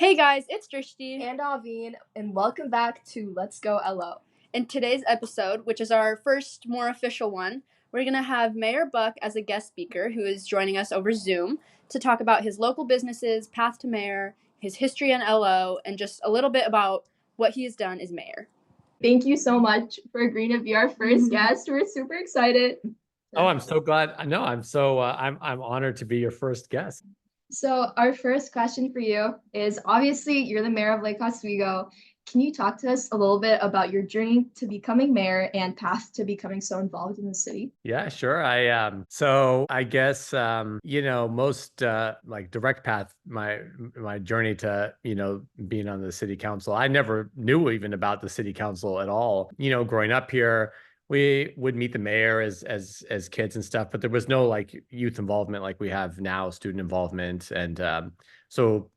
Hey guys, it's Drishti. And Aveen, and welcome back to Let's Go LO. In today's episode, which is our first more official one, we're going to have Mayor Buck as a guest speaker who is joining us over Zoom to talk about his local businesses, path to mayor, his history in LO, and just a little bit about what he has done as mayor. Thank you so much for agreeing to be our first guest. We're super excited. Oh, I'm so glad. No, I'm honored to be your first guest. So our first question for you is, obviously you're the mayor of Lake Oswego. Can you talk to us a little bit about your journey to becoming mayor and path to becoming so involved in the city? Yeah, sure. I guess most like direct path, my journey to, being on the city council. I never knew even about the city council at all. Growing up here, we would meet the mayor as kids and stuff, but there was no like youth involvement like we have now, student involvement, and so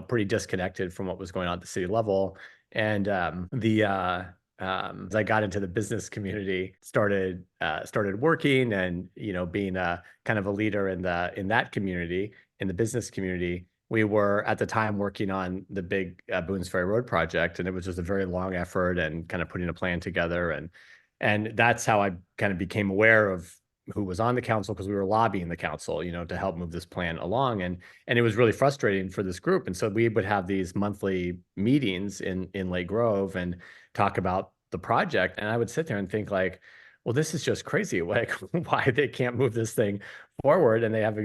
pretty disconnected from what was going on at the city level. And as I got into the business community, started working and being a kind of a leader in that community, in the business community. We were at the time working on the big Boones Ferry Road project, and it was just a very long effort and kind of putting a plan together. And that's how I kind of became aware of who was on the council, because we were lobbying the council, to help move this plan along. And it was really frustrating for this group. And so we would have these monthly meetings in Lake Grove and talk about the project. And I would sit there and think like, well, this is just crazy. Like, why they can't move this thing forward? And they have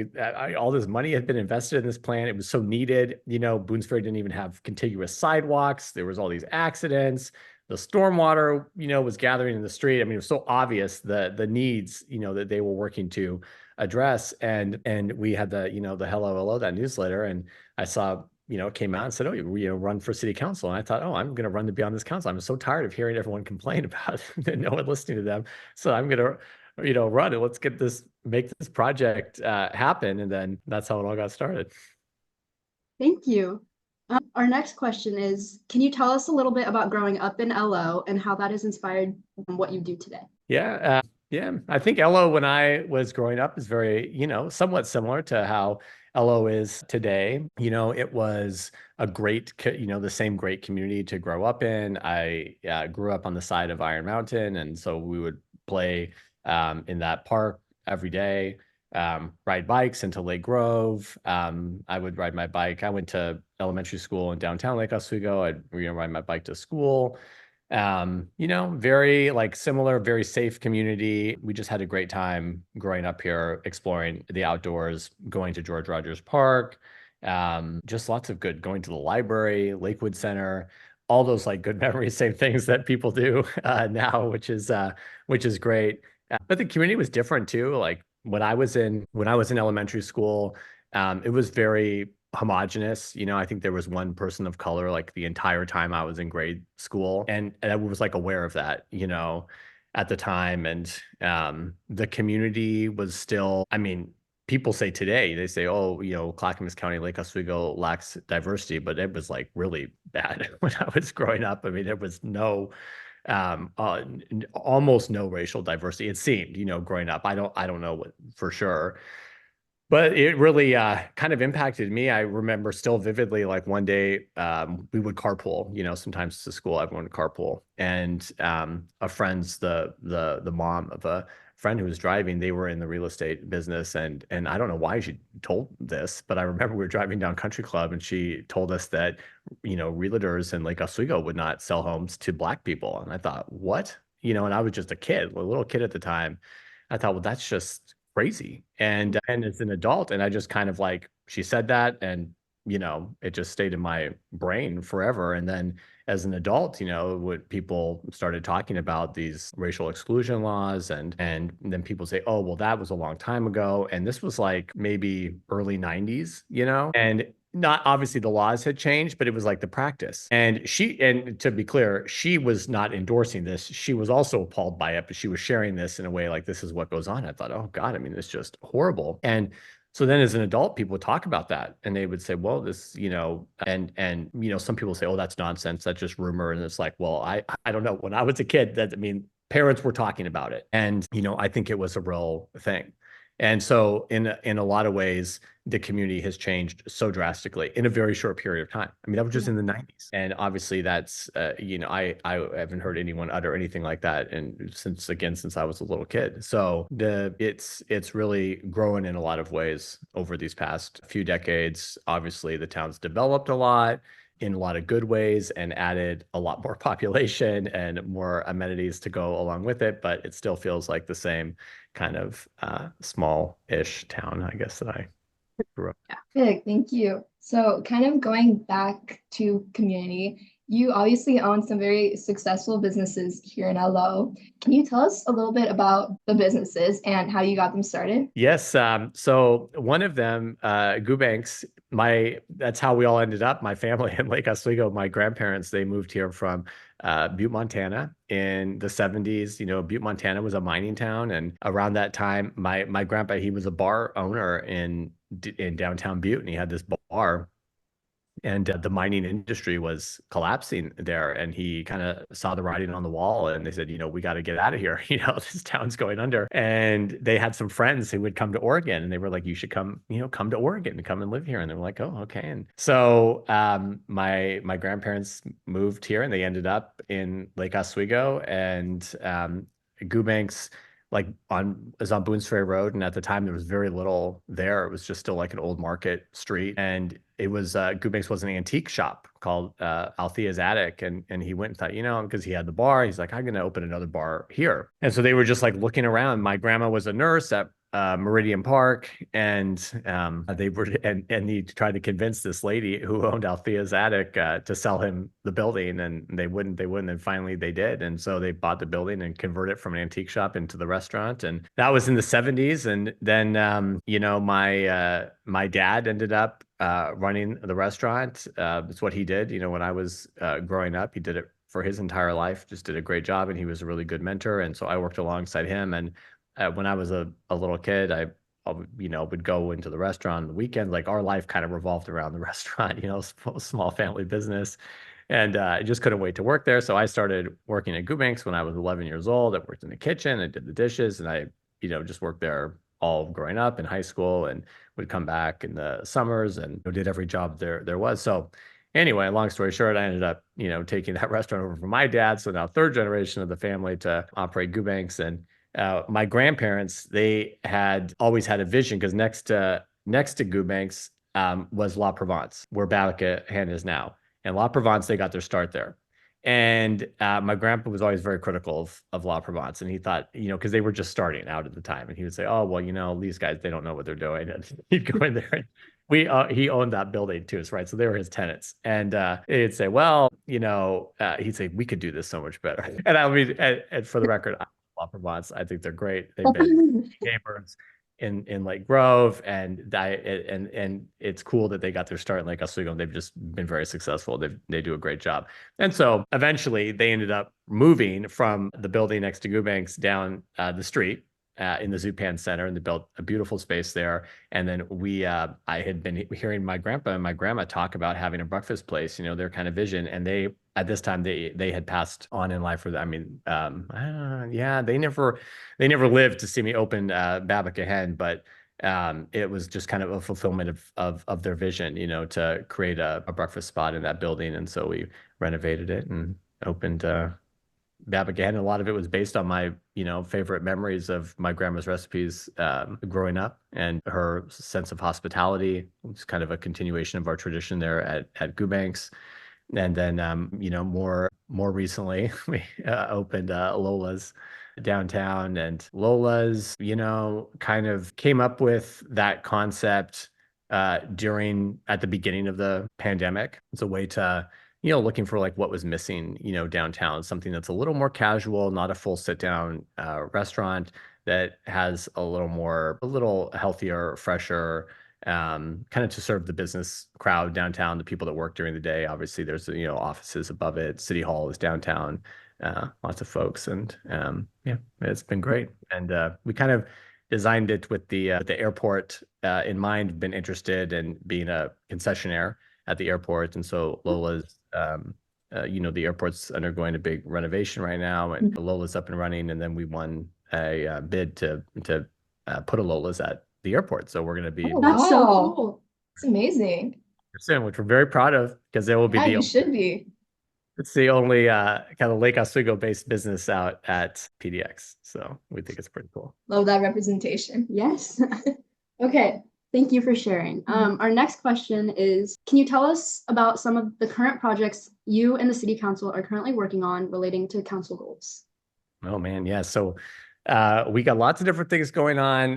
all this money had been invested in this plan. It was so needed. Boones Ferry didn't even have contiguous sidewalks. There was all these accidents. The stormwater, was gathering in the street. I mean, it was so obvious the needs, that they were working to address. And we had the Hello, that newsletter, and I saw, it came out and said, oh, run for city council. And I thought, oh, I'm going to run to be on this council. I'm so tired of hearing everyone complain about it and no one listening to them. So I'm going to, run it. Let's make this project happen. And then that's how it all got started. Thank you. Our next question is, can you tell us a little bit about growing up in LO and how that has inspired what you do today? Yeah. I think LO when I was growing up is very, somewhat similar to how LO is today. It was a great, the same great community to grow up in. I grew up on the side of Iron Mountain, and so we would play in that park every day. Ride bikes into Lake Grove. I would ride my bike. I went to elementary school in downtown Lake Oswego. I'd ride my bike to school. Very like similar, very safe community. We just had a great time growing up here, exploring the outdoors, going to George Rogers Park. Just lots of good, going to the library, Lakewood Center, all those like good memories, same things that people do now, which is great. But the community was different too. Like when I was in elementary school, it was very homogenous. I think there was one person of color like the entire time I was in grade school, and I was like aware of that, at the time. And the community was still, I mean, people say today, they say, oh, Clackamas County, Lake Oswego lacks diversity, but it was like really bad when I was growing up. I mean, there was almost no racial diversity. It seemed, growing up. I don't know what for sure, but it really kind of impacted me. I remember still vividly, like one day we would carpool, sometimes to school, everyone would carpool. And a friend's, the mom of a friend who was driving, they were in the real estate business. And I don't know why she told this, but I remember we were driving down Country Club and she told us that, realtors in Lake Oswego would not sell homes to Black people. And I thought, what? And I was just a little kid at the time. I thought, well, that's just crazy. And as an adult, and I just kind of like, she said that, and it just stayed in my brain forever. And then as an adult, what people started talking about these racial exclusion laws, and then people say, oh, well, that was a long time ago, and this was like maybe early 90s, and not obviously the laws had changed, but it was like the practice. And to be clear, she was not endorsing this. She was also appalled by it, but she was sharing this in a way like, this is what goes on. I thought, oh God, I mean, it's just horrible. And so then as an adult, people would talk about that and they would say, well, this, and some people say, oh, that's nonsense. That's just rumor. And it's like, well, I don't know. When I was a kid, parents were talking about it. And, I think it was a real thing. And so in a lot of ways, the community has changed so drastically in a very short period of time. I mean, that was just in the 90s. And obviously that's, I haven't heard anyone utter anything like that. And since I was a little kid. So it's really grown in a lot of ways over these past few decades. Obviously the town's developed a lot in a lot of good ways and added a lot more population and more amenities to go along with it, but it still feels like the same kind of small-ish town, I guess, that I grew up. Good, thank you. So kind of going back to community, you obviously own some very successful businesses here in LO. Can you tell us a little bit about the businesses and how you got them started? Yes. So one of them, Gubanks, that's how we all ended up. My family in Lake Oswego, my grandparents, they moved here from Butte, Montana in the 70s. You know, Butte, Montana was a mining town. And around that time, my grandpa, he was a bar owner in downtown Butte, and he had this bar. And the mining industry was collapsing there. And he kind of saw the writing on the wall, and they said, we got to get out of here. This town's going under. And they had some friends who would come to Oregon, and they were like, you should come to Oregon and come and live here. And they were like, oh, okay. And so my grandparents moved here, and they ended up in Lake Oswego. And Gubanks is on Boones Ferry Road, and at the time there was very little there. It was just still like an old market street, and it was Gubanks was an antique shop called Althea's Attic, and he went and thought, because he had the bar, he's like, I'm going to open another bar here. And so they were just like looking around. My grandma was a nurse at Meridian Park, and he tried to convince this lady who owned Althea's Attic to sell him the building, and they wouldn't, and finally they did. And so they bought the building and converted it from an antique shop into the restaurant, and that was in the 70s. And then my dad ended up running the restaurant. It's what he did. When I was growing up, he did it for his entire life, just did a great job, and he was a really good mentor. And so I worked alongside him. And when I was a little kid, I would go into the restaurant on the weekend. Like, our life kind of revolved around the restaurant, small family business. And I just couldn't wait to work there. So I started working at Gubanks when I was 11 years old. I worked in the kitchen, I did the dishes, and I, just worked there all growing up in high school, and would come back in the summers and did every job there was. So anyway, long story short, I ended up, taking that restaurant over from my dad. So now third generation of the family to operate Gubanks. And my grandparents, they had always had a vision, because next to Gubanks was La Provence, where Babica Hen is now. And La Provence, they got their start there. And my grandpa was always very critical of La Provence. And he thought, because they were just starting out at the time. And he would say, oh, well, these guys, they don't know what they're doing. And he'd go in there, and he owned that building too, right? So they were his tenants. And he'd say, well, he'd say, we could do this so much better. And I mean, and for the record, La Provence, I think they're great. They've been gamers in Lake Grove, and it's cool that they got their start in Lake Oswego, and they've just been very successful. They do a great job. And so eventually they ended up moving from the building next to Gubanks down the street in the Zupan Center, and they built a beautiful space there. And then I had been hearing my grandpa and my grandma talk about having a breakfast place, their kind of vision. And at this time they had passed on in life. They never lived to see me open Babica Hen, but it was just kind of a fulfillment of their vision, to create a breakfast spot in that building. And so we renovated it and opened Babica Hen. A lot of it was based on my, favorite memories of my grandma's recipes growing up, and her sense of hospitality. It's kind of a continuation of our tradition there at Gubanks. And then, more recently, we opened Lola's downtown, and Lola's, kind of came up with that concept at the beginning of the pandemic. It's a way to, looking for like what was missing, downtown, something that's a little more casual, not a full sit down restaurant, that has a little healthier, fresher, kind of to serve the business crowd downtown, the people that work during the day. Obviously there's, offices above it. City Hall is downtown, lots of folks. And yeah, it's been great. And we kind of designed it with the airport in mind, been interested in being a concessionaire at the airport. And so Lola's, the airport's undergoing a big renovation right now, and Lola's up and running. And then we won a bid to Putalolas at the airport. So we're going to be Oh, That's so wow. cool. It's amazing. soon, which we're very proud of because they will be Yeah, you should be. it's the only kind of Lake Oswego based business out at PDX. So we think it's pretty cool. Love that representation. Yes. Okay. Thank you for sharing. Our next question is, can you tell us about some of the current projects you and the city council are currently working on relating to council goals? Oh man, yeah. So we got lots of different things going on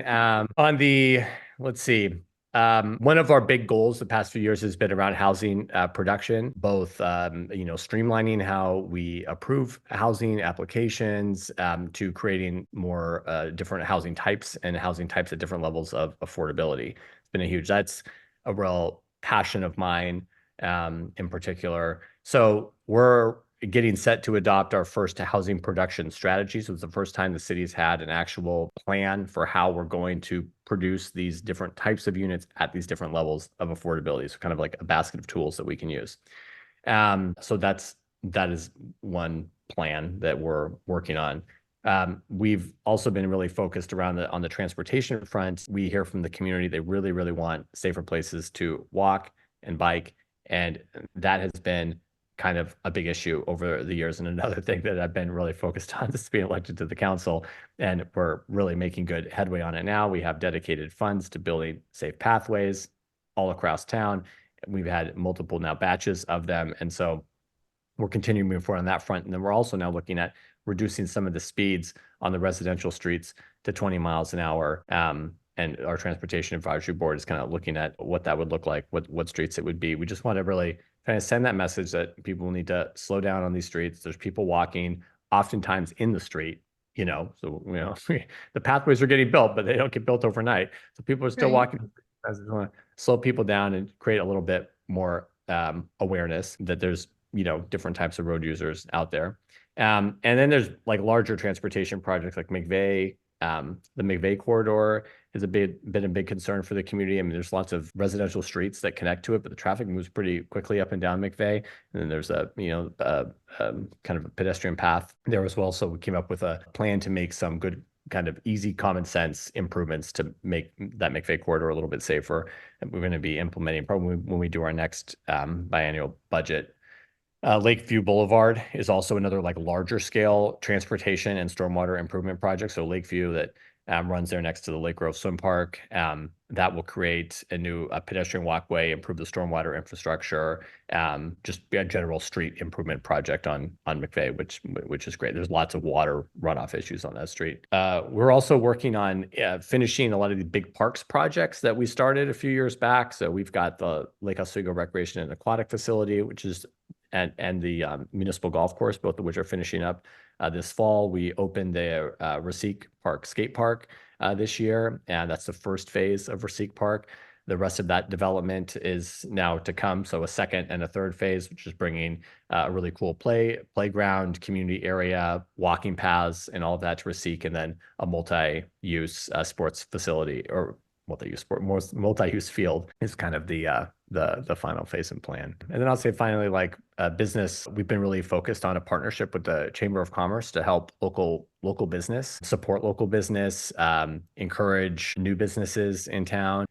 the, let's see. One of our big goals the past few years has been around housing production, both streamlining how we approve housing applications to creating more different housing types and housing types at different levels of affordability. It's been that's a real passion of mine in particular. So we're getting set to adopt our first housing production strategy. So it's the first time the city's had an actual plan for how we're going to produce these different types of units at these different levels of affordability. So kind of like a basket of tools that we can use. So that is one plan that we're working on. We've also been really focused around on the transportation front. We hear from the community they really, really want safer places to walk and bike, and that has been kind of a big issue over the years. And another thing that I've been really focused on since being elected to the council, and we're really making good headway on it now. We have dedicated funds to building safe pathways all across town. We've had multiple now batches of them. And so we're continuing to move forward on that front. And then we're also now looking at reducing some of the speeds on the residential streets to 20 miles an hour. And our transportation advisory board is kind of looking at what that would look like, what streets it would be. We just want to really kind of send that message that people need to slow down on these streets. There's people walking oftentimes in the street, so, the pathways are getting built, but they don't get built overnight. So people are still walking. I just want to slow people down and create a little bit more awareness that there's, different types of road users out there. And then there's like larger transportation projects like McVeigh. The McVeigh corridor has been a big concern for the community. I mean, there's lots of residential streets that connect to it, but the traffic moves pretty quickly up and down McVeigh. And then there's kind of a pedestrian path there as well. So we came up with a plan to make some good kind of easy common sense improvements to make that McVeigh corridor a little bit safer. And we're going to be implementing probably when we do our next biannual budget. Lakeview Boulevard is also another like larger scale transportation and stormwater improvement project. So Lakeview that runs there next to the Lake Grove Swim Park. That will create a new pedestrian walkway, improve the stormwater infrastructure, just be a general street improvement project on McVeigh, which is great. There's lots of water runoff issues on that street. We're also working on finishing a lot of the big parks projects that we started a few years back. So we've got the Lake Oswego Recreation and Aquatic Facility, which is and the municipal golf course, both of which are finishing up this fall. We opened the Rasique Park skate park this year, and that's the first phase of Rasique Park. The rest of that development is now to come. So a second and a third phase, which is bringing a really cool playground, community area, walking paths, and all of that to Rasique, and then a multi-use sports facility or multi-use field is kind of the final phase and plan. And then I'll say finally, like business, we've been really focused on a partnership with the Chamber of Commerce to help local business, support local business, encourage new businesses in town.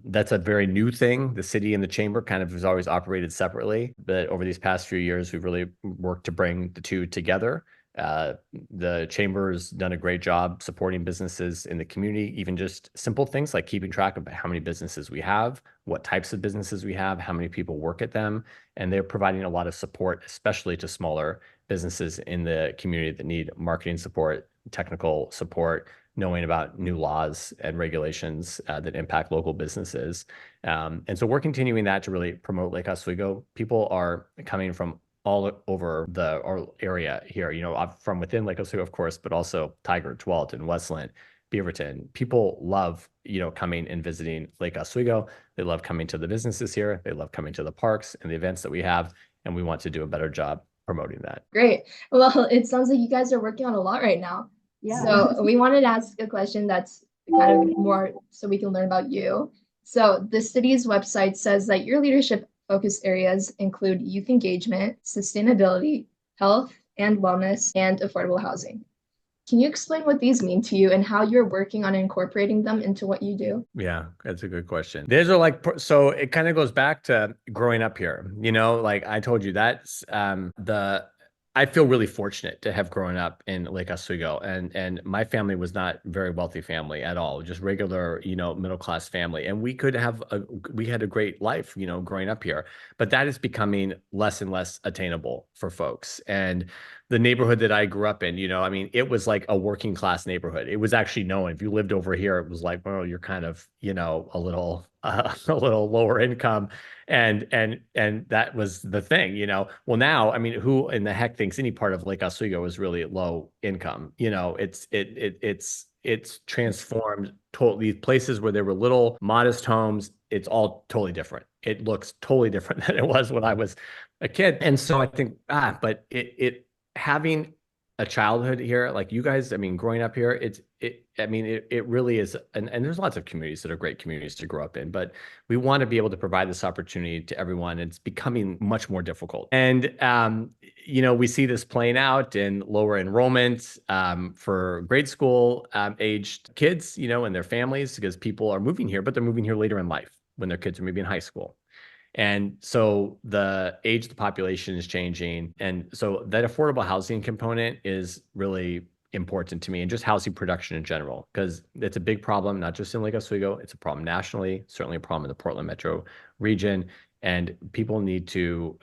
That's a very new thing. The city and the chamber kind of has always operated separately, but over these past few years, we've really worked to bring the two together. The chamber's done a great job supporting businesses in the community, even just simple things like keeping track of how many businesses we have, what types of businesses we have, how many people work at them. And they're providing a lot of support, especially to smaller businesses in the community that need marketing support, technical support, knowing about new laws and regulations that impact local businesses. And so we're continuing that to really promote Lake Oswego. People are coming from all over our area here, from within Lake Oswego, of course, but also Tigard, Tualatin, Westland, Beaverton. People love, coming and visiting Lake Oswego. They love coming to the businesses here. They love coming to the parks and the events that we have. And we want to do a better job promoting that. Great. Well, it sounds like you guys are working on a lot right now. Yeah. So we wanted to ask a question that's kind of more so we can learn about you. So the city's website says that your leadership focus areas include youth engagement, sustainability, health and wellness, and affordable housing. Can you explain what these mean to you and how you're working on incorporating them into what you do? Yeah, that's a good question. These are like, so it kind of goes back to growing up here, like I told you that's I feel really fortunate to have grown up in Lake Oswego, and my family was not a very wealthy family at all, just regular, middle class family. And we had a great life, growing up here, but that is becoming less and less attainable for folks. And the neighborhood that I grew up in, I mean, it was like a working class neighborhood. It was actually known if you lived over here, it was like, well, you're kind of, a little, a little lower income, and that was the thing, Well, now, I mean, who in the heck thinks any part of Lake Oswego is really low income? It's transformed totally. Places where there were little modest homes, it's all totally different. It looks totally different than it was when I was a kid. And so I think, but it having a childhood here, like you guys, I mean, growing up here, it really is. And there's lots of communities that are great communities to grow up in, but we want to be able to provide this opportunity to everyone. It's becoming much more difficult. And, we see this playing out in lower enrollment for grade school aged kids, and their families, because people are moving here, but they're moving here later in life when their kids are maybe in high school. And so the age of the population is changing. And so that affordable housing component is really important to me, and just housing production in general, because it's a big problem, not just in Lake Oswego. It's a problem nationally, certainly a problem in the Portland metro region. And people need to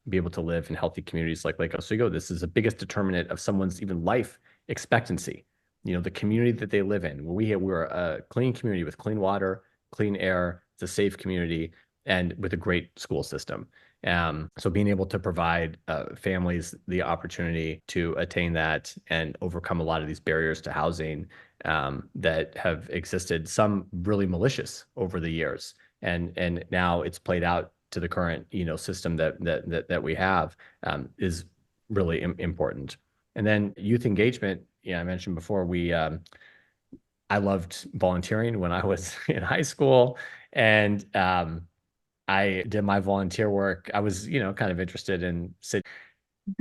be able to live in healthy communities like Lake Oswego. This is the biggest determinant of someone's even life expectancy. The community that they live in. We're a clean community with clean water, clean air. It's a safe community, and with a great school system. So being able to provide families the opportunity to attain that and overcome a lot of these barriers to housing that have existed, some really malicious over the years, and now it's played out to the current system that we have, is really important. And then youth engagement. I mentioned before, I loved volunteering when I was in high school, and I did my volunteer work. I was, kind of interested in city.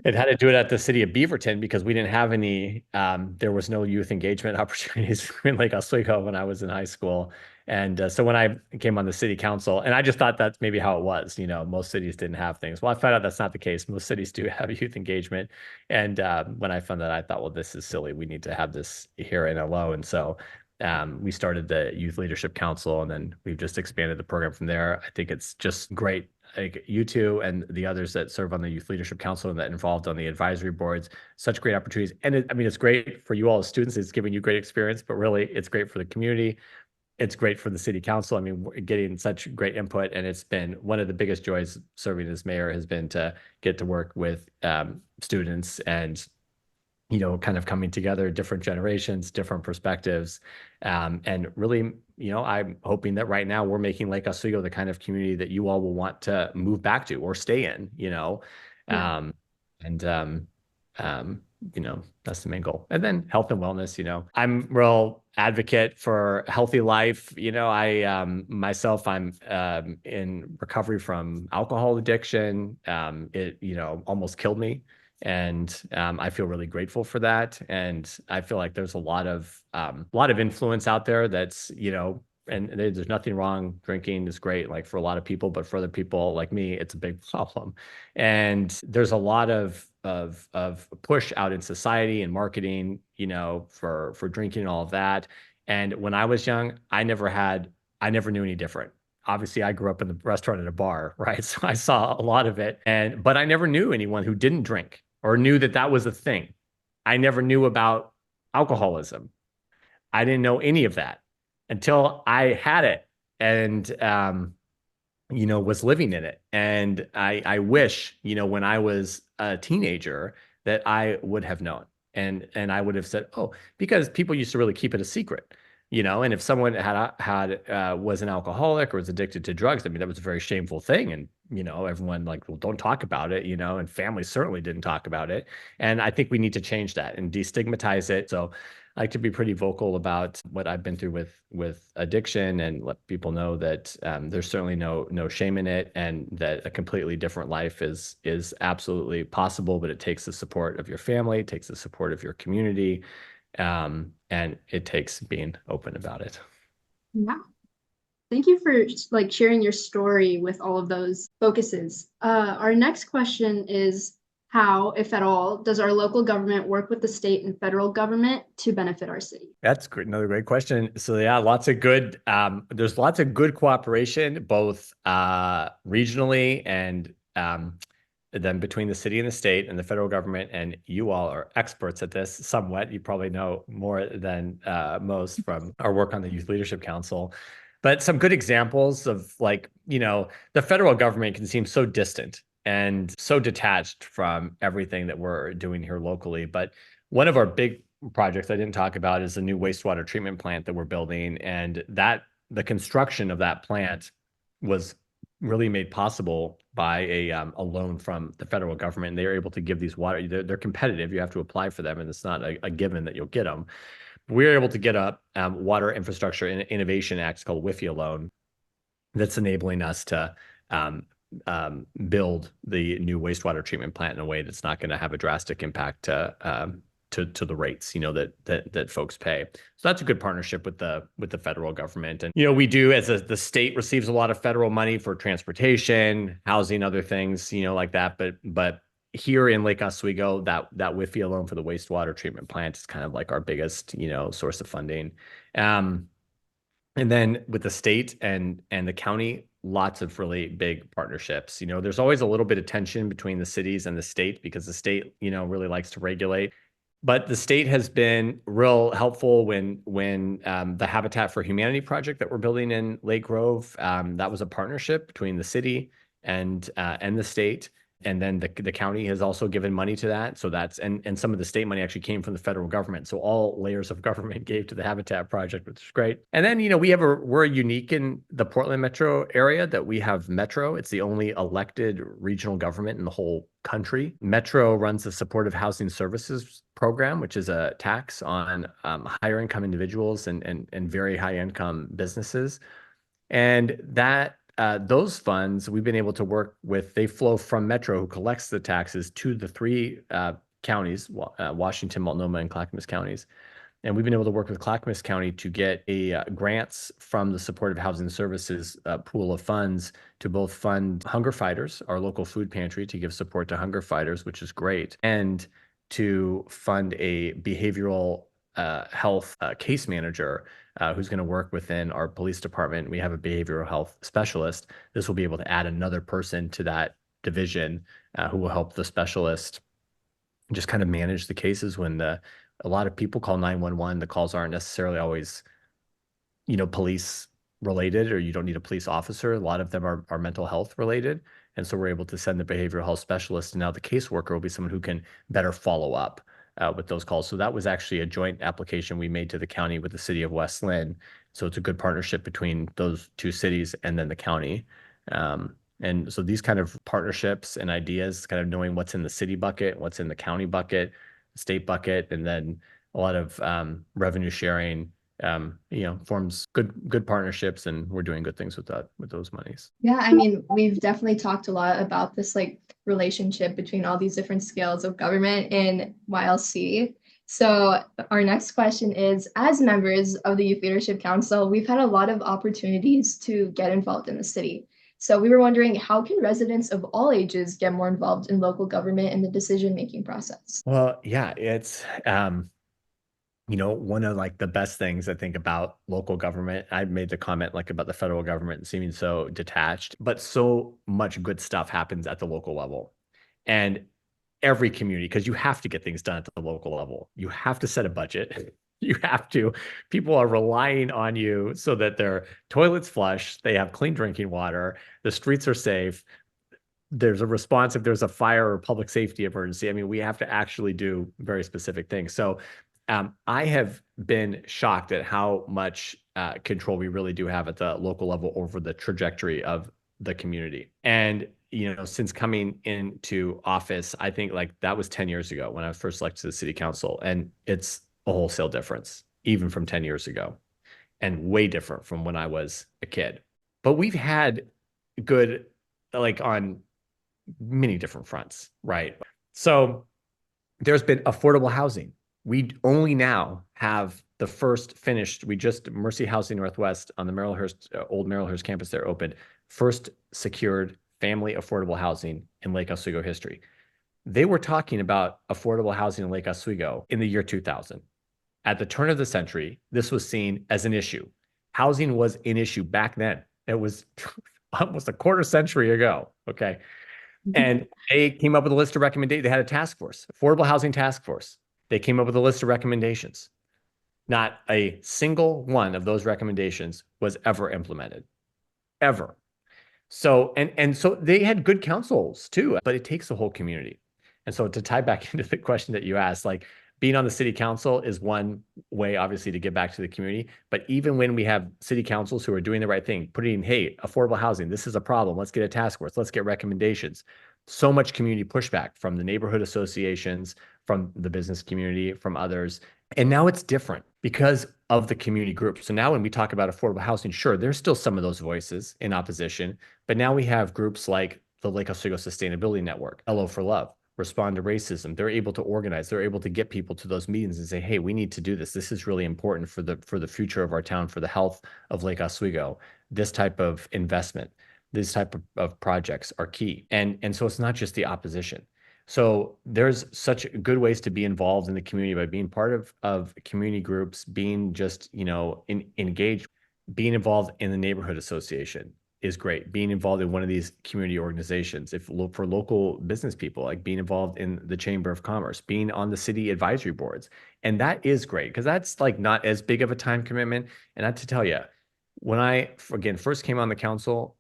It had to do it at the city of Beaverton because we didn't have any, there was no youth engagement opportunities in Lake Oswego when I was in high school. And so when I came on the city council, and I just thought that's maybe how it was, most cities didn't have things. Well, I found out that's not the case. Most cities do have youth engagement. And when I found that, I thought, well, this is silly. We need to have this here in LO. And so we started the Youth Leadership Council, and then we've just expanded the program from there. I think it's just great. Like you two and the others that serve on the Youth Leadership Council and that involved on the advisory boards, such great opportunities. And it's great for you all as students. It's giving you great experience, but really it's great for the community. It's great for the city council. I mean, we're getting such great input, and it's been one of the biggest joys serving as mayor has been to get to work with students and kind of coming together, different generations, different perspectives. And really, I'm hoping that right now we're making Lake Oswego the kind of community that you all will want to move back to or stay in, Yeah. And, that's the main goal. And then health and wellness, I'm real advocate for healthy life. I myself, I'm in recovery from alcohol addiction. It, almost killed me. And I feel really grateful for that. And I feel like there's a lot of influence out there that's, and there's nothing wrong. Drinking is great, like for a lot of people, but for other people like me, it's a big problem. And there's a lot of push out in society and marketing, for drinking and all of that. And when I was young, I never knew any different. Obviously, I grew up in the restaurant and a bar, right? So I saw a lot of it, but I never knew anyone who didn't drink or knew that that was a thing. I never knew about alcoholism. I didn't know any of that until I had it and, was living in it. And I wish, when I was a teenager that I would have known, and I would have said, oh, because people used to really keep it a secret. And if someone was an alcoholic or was addicted to drugs, I mean, that was a very shameful thing. And, everyone like, well, don't talk about it, and families certainly didn't talk about it. And I think we need to change that and destigmatize it. So I like to be pretty vocal about what I've been through with addiction, and let people know that there's certainly no shame in it, and that a completely different life is absolutely possible, but it takes the support of your family, it takes the support of your community, And it takes being open about it. Yeah. Thank you for like sharing your story with all of those focuses. Our next question is how, if at all, does our local government work with the state and federal government to benefit our city? That's great. Another great question. So yeah, there's lots of good cooperation, both regionally and then between the city and the state and the federal government. And you all are experts at this somewhat. You probably know more than most from our work on the Youth Leadership Council. But some good examples of the federal government can seem so distant and so detached from everything that we're doing here locally. But one of our big projects I didn't talk about is a new wastewater treatment plant that we're building. And the construction of that plant was really made possible by a loan from the federal government. They are able to give these water, they're competitive. You have to apply for them, and it's not a given that you'll get them. We were able to get a Water Infrastructure Innovation Act called WIFIA loan that's enabling us to build the new wastewater treatment plant in a way that's not going to have a drastic impact to the rates, that folks pay. So that's a good partnership with the federal government. And we do, as the state receives a lot of federal money for transportation, housing, other things, like that. But here in Lake Oswego, that WIFIA loan for the wastewater treatment plant is kind of like our biggest, source of funding. And then with the state and the county, lots of really big partnerships. There's always a little bit of tension between the cities and the state because the state, really likes to regulate. But the state has been real helpful when the Habitat for Humanity project that we're building in Lake Grove, that was a partnership between the city and the state. And then the county has also given money to that. So and some of the state money actually came from the federal government. So all layers of government gave to the Habitat project, which is great. And then, we're unique in the Portland metro area that we have Metro. It's the only elected regional government in the whole country. Metro runs the Supportive Housing Services program, which is a tax on higher income individuals and very high income businesses. And those funds we've been able to work with, they flow from Metro, who collects the taxes, to the three counties, Washington, Multnomah, and Clackamas counties. And we've been able to work with Clackamas County to get grants from the Supportive Housing Services pool of funds to both fund Hunger Fighters, our local food pantry, to give support to hunger fighters, which is great, and to fund a behavioral health case manager who's going to work within our police department. We have a behavioral health specialist. This will be able to add another person to that division who will help the specialist just kind of manage the cases when a lot of people call 911. The calls aren't necessarily always, police related, or you don't need a police officer. A lot of them are mental health related. And so we're able to send the behavioral health specialist, and now the caseworker will be someone who can better follow up with those calls. So that was actually a joint application we made to the county with the city of West Lynn. So it's a good partnership between those two cities and then the county. And so these kind of partnerships and ideas, kind of knowing what's in the city bucket, what's in the county bucket, state bucket, and then a lot of revenue sharing, forms good partnerships, and we're doing good things with those monies. Yeah, I mean, we've definitely talked a lot about this relationship between all these different scales of government in YLC. So our next question is, as members of the Youth Leadership Council, we've had a lot of opportunities to get involved in the city. So we were wondering, how can residents of all ages get more involved in local government and the decision-making process? Well, yeah, it's one of the best things I think about local government. I made the comment about the federal government seeming so detached, but so much good stuff happens at the local level. And every community, because you have to get things done at the local level. You have to set a budget. People are relying on you so that their toilets flush, they have clean drinking water, the streets are safe, there's a response if there's a fire or public safety emergency. I mean, we have to actually do very specific things. So I have been shocked at how much control we really do have at the local level over the trajectory of the community. And, since coming into office, I think that was 10 years ago when I was first elected to the city council. And it's a wholesale difference, even from 10 years ago, and way different from when I was a kid. But we've had good, on many different fronts, right? So there's been affordable housing. We only now have the first finished, Mercy Housing Northwest on the old Merrillhurst campus there opened, first secured family affordable housing in Lake Oswego history. They were talking about affordable housing in Lake Oswego in the year 2000. At the turn of the century, this was seen as an issue. Housing was an issue back then. It was almost a quarter century ago. Okay. And they came up with a list of recommendations. They had a task force, affordable housing task force. They came up with a list of recommendations. Not a single one of those recommendations was ever implemented, ever. So, and so they had good councils too, but it takes the whole community. And so to tie back into the question that you asked, like being on the city council is one way, obviously, to give back to the community. But even when we have city councils who are doing the right thing, putting, hey, affordable housing, this is a problem. Let's get a task force. Let's get recommendations. So much community pushback from the neighborhood associations, from the business community, from others. And now it's different because of the community group. So now when we talk about affordable housing, sure, there's still some of those voices in opposition, but now we have groups like the Lake Oswego Sustainability Network, LO for Love, Respond to Racism. They're able to organize. They're able to get people to those meetings and say, hey, we need to do this. This is really important for the future of our town, for the health of Lake Oswego. This type of investment, this type of projects are key. And so it's not just the opposition. So there's such good ways to be involved in the community by being part of community groups, being just, engaged, being involved in the neighborhood association is great. Being involved in one of these community organizations, for local business people, like being involved in the Chamber of Commerce, being on the city advisory boards. And that is great because that's like not as big of a time commitment. And I have to tell you, when I, again, first came on the council,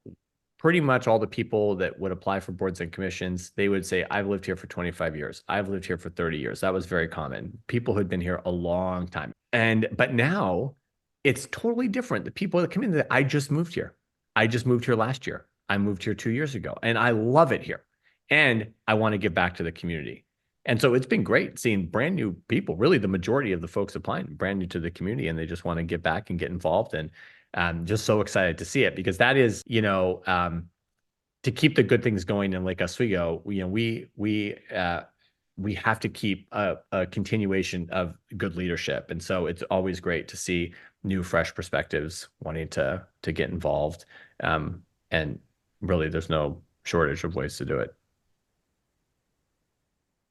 pretty much all the people that would apply for boards and commissions, they would say, I've lived here for 25 years. I've lived here for 30 years. That was very common. People who'd been here a long time. But now it's totally different. The people that come in, I just moved here. I just moved here last year. I moved here 2 years ago and I love it here. And I want to give back to the community. And so it's been great seeing brand new people, really the majority of the folks applying brand new to the community, and they just want to give back and get involved. And I'm just so excited to see it because that is, to keep the good things going in Lake Oswego, we have to keep a continuation of good leadership. And so it's always great to see new, fresh perspectives wanting to get involved. And really, there's no shortage of ways to do it.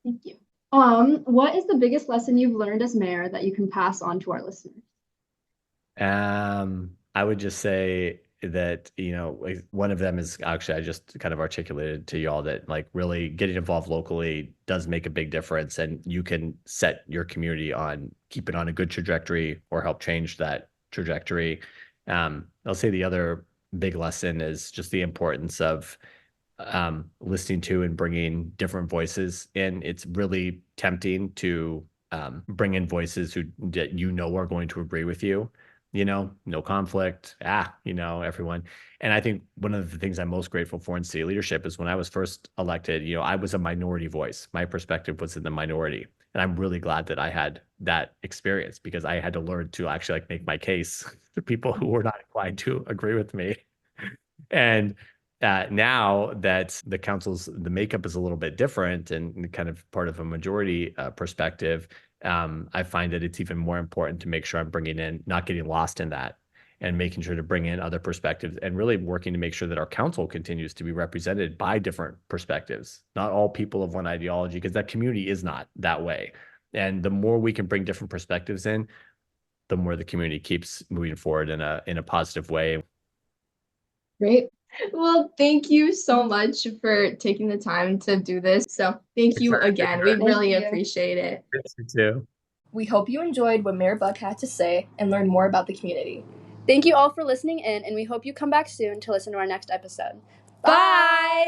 Thank you. What is the biggest lesson you've learned as mayor that you can pass on to our listeners? I would just say that, one of them is actually, I just kind of articulated to y'all that like really getting involved locally does make a big difference, and you can set your community keep it on a good trajectory or help change that trajectory. I'll say the other big lesson is just the importance of listening to and bringing different voices in. It's really tempting to bring in voices that are going to agree with you. No conflict, everyone. And I think one of the things I'm most grateful for in city leadership is when I was first elected, I was a minority voice. My perspective was in the minority. And I'm really glad that I had that experience because I had to learn to actually make my case to people who were not inclined to agree with me. And now that the makeup is a little bit different and kind of part of a majority perspective, I find that it's even more important to make sure I'm not getting lost in that, and making sure to bring in other perspectives and really working to make sure that our council continues to be represented by different perspectives, not all people of one ideology, because that community is not that way. And the more we can bring different perspectives in, the more the community keeps moving forward in a positive way. Great. Well, thank you so much for taking the time to do this. So thank you again. We really appreciate it. You too. We hope you enjoyed what Mayor Buck had to say and learned more about the community. Thank you all for listening in, and we hope you come back soon to listen to our next episode. Bye!